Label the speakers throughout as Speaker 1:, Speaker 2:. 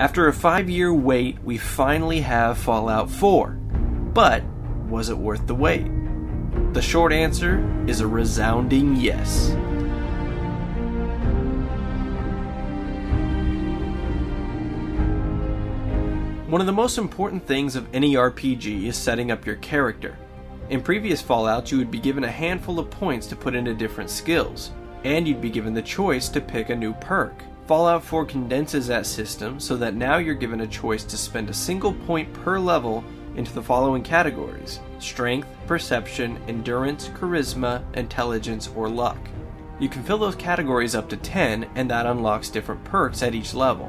Speaker 1: After a 5-year wait, we finally have Fallout 4. But was it worth the wait? The short answer is a resounding yes. One of the most important things of any RPG is setting up your character. In previous Fallouts, you would be given a handful of points to put into different skills, and you'd be given the choice to pick a new perk. Fallout 4 condenses that system so that now you're given a choice to spend a single point per level into the following categories: strength, perception, endurance, charisma, intelligence, or luck. You can fill those categories up to 10, and that unlocks different perks at each level.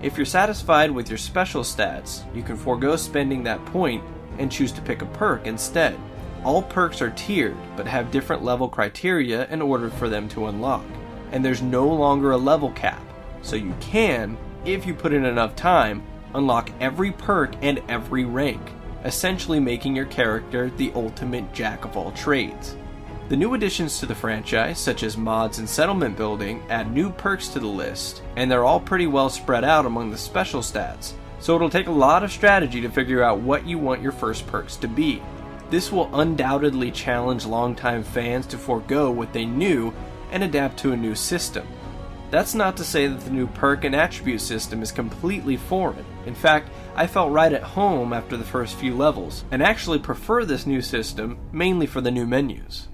Speaker 1: If you're satisfied with your special stats, you can forego spending that point and choose to pick a perk instead. All perks are tiered, but have different level criteria in order for them to unlock, and there's no longer a level cap, so you can, if you put in enough time, unlock every perk and every rank, essentially making your character the ultimate jack of all trades. The new additions to the franchise, such as mods and settlement building, add new perks to the list, and they're all pretty well spread out among the special stats, so it'll take a lot of strategy to figure out what you want your first perks to be. This will undoubtedly challenge longtime fans to forego what they knew and adapt to a new system. That's not to say that the new perk and attribute system is completely foreign. In fact, I felt right at home after the first few levels, and actually prefer this new system mainly for the new menus.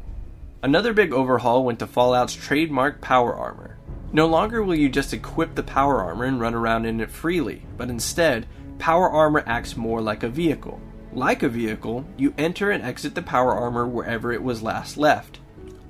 Speaker 1: Another big overhaul went to Fallout's trademark power armor. No longer will you just equip the power armor and run around in it freely, but instead, power armor acts more like a vehicle. Like a vehicle, you enter and exit the power armor wherever it was last left.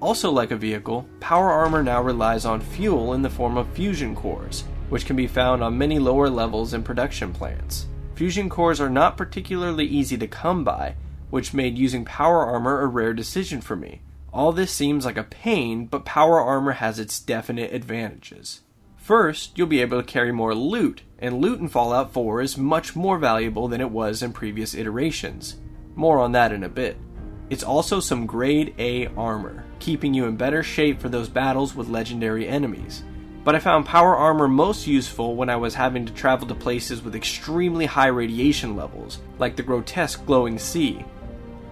Speaker 1: Also like a vehicle, power armor now relies on fuel in the form of fusion cores, which can be found on many lower levels in production plants. Fusion cores are not particularly easy to come by, which made using power armor a rare decision for me. All this seems like a pain, but power armor has its definite advantages. First, you'll be able to carry more loot, and loot in Fallout 4 is much more valuable than it was in previous iterations. More on that in a bit. It's also some grade A armor, keeping you in better shape for those battles with legendary enemies. But I found power armor most useful when I was having to travel to places with extremely high radiation levels, like the grotesque glowing sea.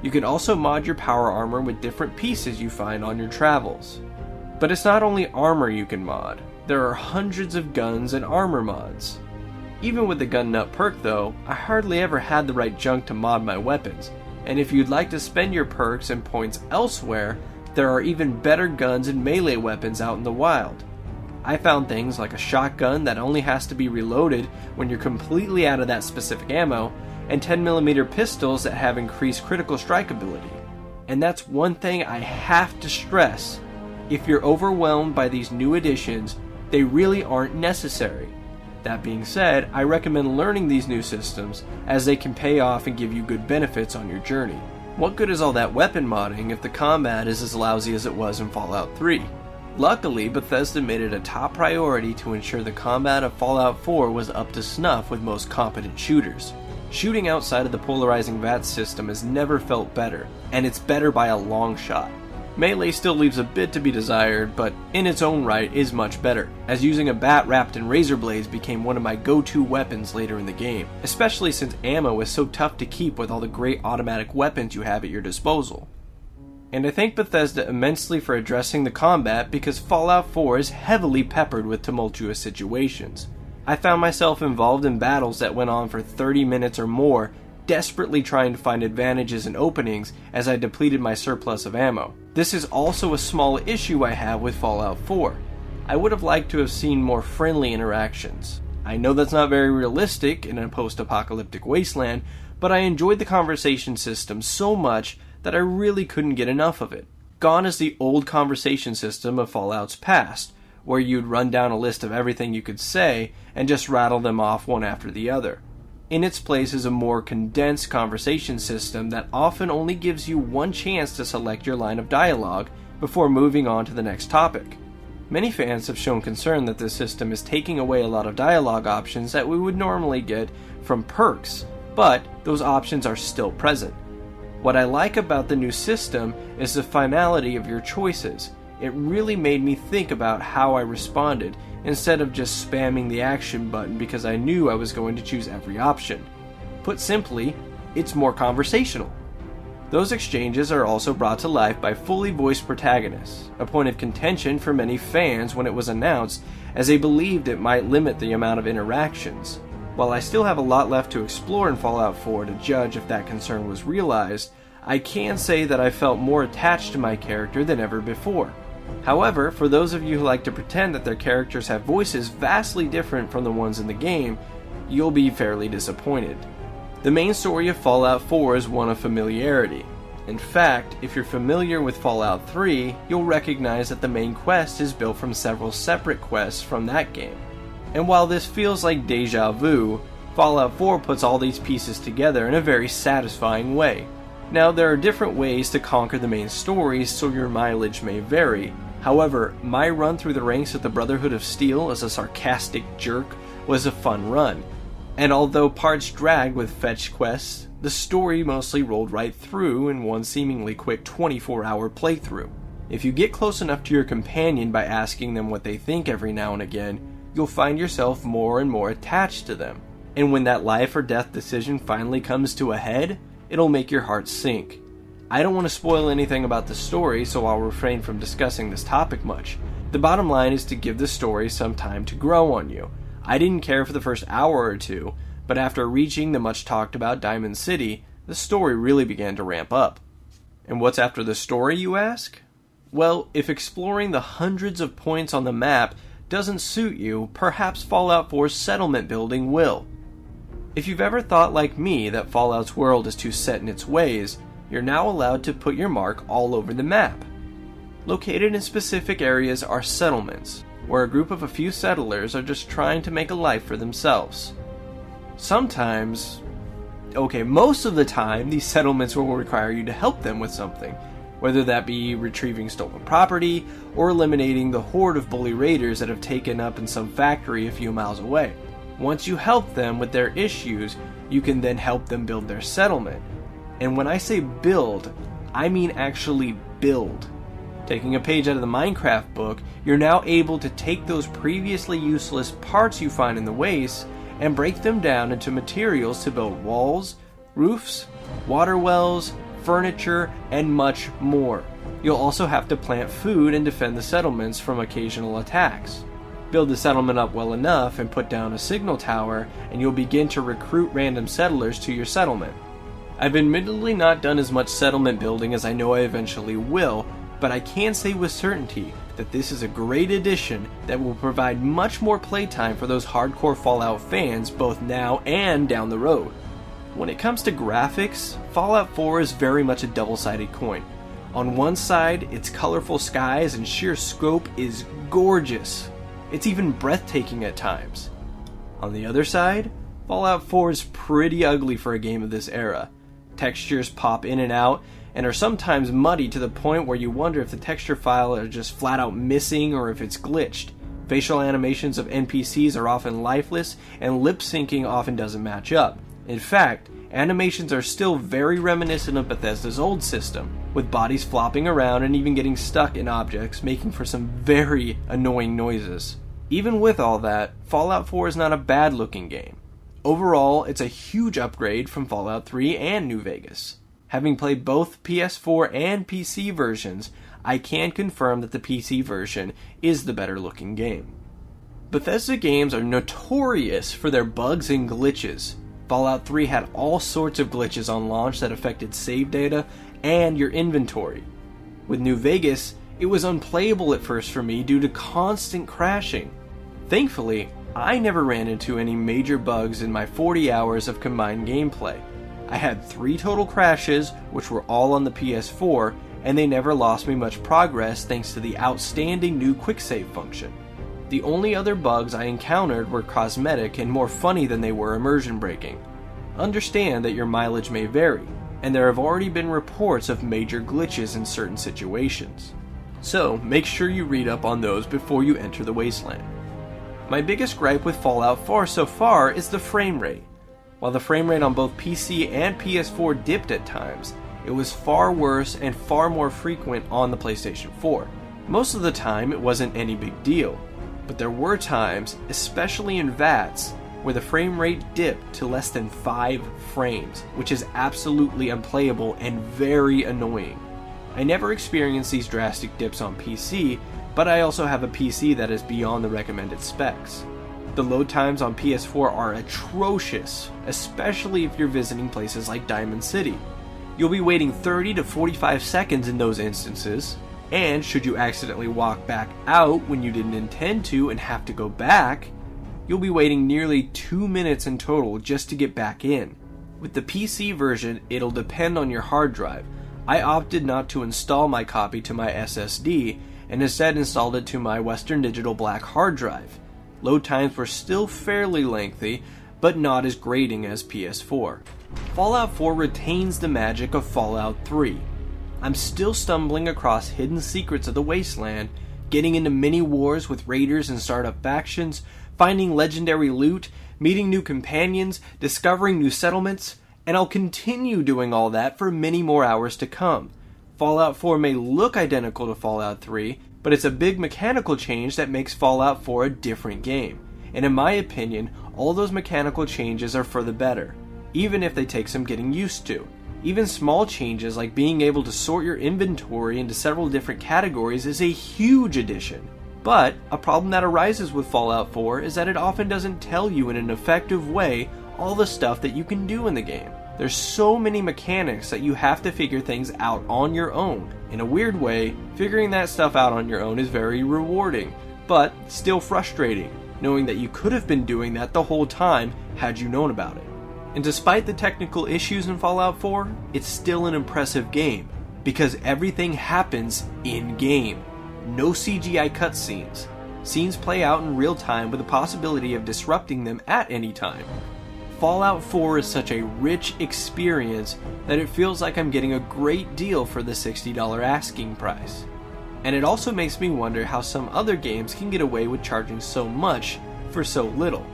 Speaker 1: You can also mod your power armor with different pieces you find on your travels. But it's not only armor you can mod, there are hundreds of guns and armor mods. Even with the gun nut perk though, I hardly ever had the right junk to mod my weapons, and if you'd like to spend your perks and points elsewhere, there are even better guns and melee weapons out in the wild. I found things like a shotgun that only has to be reloaded when you're completely out of that specific ammo, and 10mm pistols that have increased critical strike ability. And that's one thing I have to stress. If you're overwhelmed by these new additions, they really aren't necessary. That being said, I recommend learning these new systems, as they can pay off and give you good benefits on your journey. What good is all that weapon modding if the combat is as lousy as it was in Fallout 3? Luckily, Bethesda made it a top priority to ensure the combat of Fallout 4 was up to snuff with most competent shooters. Shooting outside of the polarizing VAT system has never felt better, and it's better by a long shot. Melee still leaves a bit to be desired, but in its own right is much better, as using a bat wrapped in razor blades became one of my go-to weapons later in the game, especially since ammo is so tough to keep with all the great automatic weapons you have at your disposal. And I thank Bethesda immensely for addressing the combat, because Fallout 4 is heavily peppered with tumultuous situations. I found myself involved in battles that went on for 30 minutes or more, desperately trying to find advantages and openings as I depleted my surplus of ammo. This is also a small issue I have with Fallout 4. I would have liked to have seen more friendly interactions. I know that's not very realistic in a post-apocalyptic wasteland, but I enjoyed the conversation system so much that I really couldn't get enough of it. Gone is the old conversation system of Fallout's past, where you'd run down a list of everything you could say and just rattle them off one after the other. In its place is a more condensed conversation system that often only gives you one chance to select your line of dialogue before moving on to the next topic. Many fans have shown concern that this system is taking away a lot of dialogue options that we would normally get from perks, but those options are still present. What I like about the new system is the finality of your choices. It really made me think about how I responded, instead of just spamming the action button because I knew I was going to choose every option. Put simply, it's more conversational. Those exchanges are also brought to life by fully voiced protagonists, a point of contention for many fans when it was announced, as they believed it might limit the amount of interactions. While I still have a lot left to explore in Fallout 4 to judge if that concern was realized, I can say that I felt more attached to my character than ever before. However, for those of you who like to pretend that their characters have voices vastly different from the ones in the game, you'll be fairly disappointed. The main story of Fallout 4 is one of familiarity. In fact, if you're familiar with Fallout 3, you'll recognize that the main quest is built from several separate quests from that game. And while this feels like deja vu, Fallout 4 puts all these pieces together in a very satisfying way. Now, there are different ways to conquer the main story, so your mileage may vary. However, my run through the ranks of the Brotherhood of Steel as a sarcastic jerk was a fun run. And although parts dragged with fetch quests, the story mostly rolled right through in one seemingly quick 24-hour playthrough. If you get close enough to your companion by asking them what they think every now and again, you'll find yourself more and more attached to them. And when that life or death decision finally comes to a head, it'll make your heart sink. I don't want to spoil anything about the story, so I'll refrain from discussing this topic much. The bottom line is to give the story some time to grow on you. I didn't care for the first hour or two, but after reaching the much talked about Diamond City, the story really began to ramp up. And what's after the story, you ask? Well, if exploring the hundreds of points on the map doesn't suit you, perhaps Fallout 4's settlement building will. If you've ever thought like me that Fallout's world is too set in its ways, you're now allowed to put your mark all over the map. Located in specific areas are settlements, where a group of a few settlers are just trying to make a life for themselves. Sometimes, most of the time, these settlements will require you to help them with something, whether that be retrieving stolen property or eliminating the horde of bully raiders that have taken up in some factory a few miles away. Once you help them with their issues, you can then help them build their settlement. And when I say build, I mean actually build. Taking a page out of the Minecraft book, you're now able to take those previously useless parts you find in the waste and break them down into materials to build walls, roofs, water wells, furniture, and much more. You'll also have to plant food and defend the settlements from occasional attacks. Build the settlement up well enough and put down a signal tower, and you'll begin to recruit random settlers to your settlement. I've admittedly not done as much settlement building as I know I eventually will, but I can say with certainty that this is a great addition that will provide much more playtime for those hardcore Fallout fans both now and down the road. When it comes to graphics, Fallout 4 is very much a double-sided coin. On one side, its colorful skies and sheer scope is gorgeous. It's even breathtaking at times. On the other side, Fallout 4 is pretty ugly for a game of this era. Textures pop in and out, and are sometimes muddy to the point where you wonder if the texture file are just flat out missing or if it's glitched. Facial animations of NPCs are often lifeless, and lip syncing often doesn't match up. In fact, animations are still very reminiscent of Bethesda's old system, with bodies flopping around and even getting stuck in objects, making for some very annoying noises. Even with all that, Fallout 4 is not a bad looking game. Overall, it's a huge upgrade from Fallout 3 and New Vegas. Having played both PS4 and PC versions, I can confirm that the PC version is the better looking game. Bethesda games are notorious for their bugs and glitches. Fallout 3 had all sorts of glitches on launch that affected save data and your inventory. With New Vegas, it was unplayable at first for me due to constant crashing. Thankfully, I never ran into any major bugs in my 40 hours of combined gameplay. I had 3 total crashes, which were all on the PS4, and they never lost me much progress thanks to the outstanding new quick save function. The only other bugs I encountered were cosmetic and more funny than they were immersion breaking. Understand that your mileage may vary, and there have already been reports of major glitches in certain situations. So make sure you read up on those before you enter the wasteland. My biggest gripe with Fallout 4 so far is the frame rate. While the frame rate on both PC and PS4 dipped at times, it was far worse and far more frequent on the PlayStation 4. Most of the time, it wasn't any big deal. but there were times, especially in VATS, where the frame rate dipped to less than 5 frames, which is absolutely unplayable and very annoying. I never experienced these drastic dips on PC, but I also have a PC that is beyond the recommended specs. The load times on PS4 are atrocious, especially if you're visiting places like Diamond City. You'll be waiting 30 to 45 seconds in those instances, and should you accidentally walk back out when you didn't intend to and have to go back, you'll be waiting nearly 2 minutes in total just to get back in. With the PC version, it'll depend on your hard drive. I opted not to install my copy to my SSD and instead installed it to my Western Digital black hard drive. Load times were still fairly lengthy, but not as grating as PS4. Fallout 4 retains the magic of Fallout 3. I'm still stumbling across hidden secrets of the wasteland, getting into mini wars with raiders and startup factions, finding legendary loot, meeting new companions, discovering new settlements, and I'll continue doing all that for many more hours to come. Fallout 4 may look identical to Fallout 3, but it's a big mechanical change that makes Fallout 4 a different game. And in my opinion, all those mechanical changes are for the better, even if they take some getting used to. Even small changes like being able to sort your inventory into several different categories is a huge addition. But a problem that arises with Fallout 4 is that it often doesn't tell you in an effective way all the stuff that you can do in the game. There's so many mechanics that you have to figure things out on your own. In a weird way, figuring that stuff out on your own is very rewarding, but still frustrating, knowing that you could have been doing that the whole time had you known about it. And despite the technical issues in Fallout 4, it's still an impressive game, because everything happens in-game. No CGI cutscenes. Scenes play out in real time with the possibility of disrupting them at any time. Fallout 4 is such a rich experience that it feels like I'm getting a great deal for the $60 asking price. And it also makes me wonder how some other games can get away with charging so much for so little.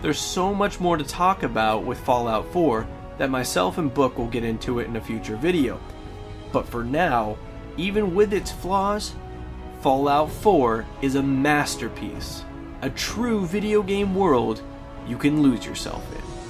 Speaker 1: There's so much more to talk about with Fallout 4 that myself and Book will get into it in a future video. But for now, even with its flaws, Fallout 4 is a masterpiece, a true video game world you can lose yourself in.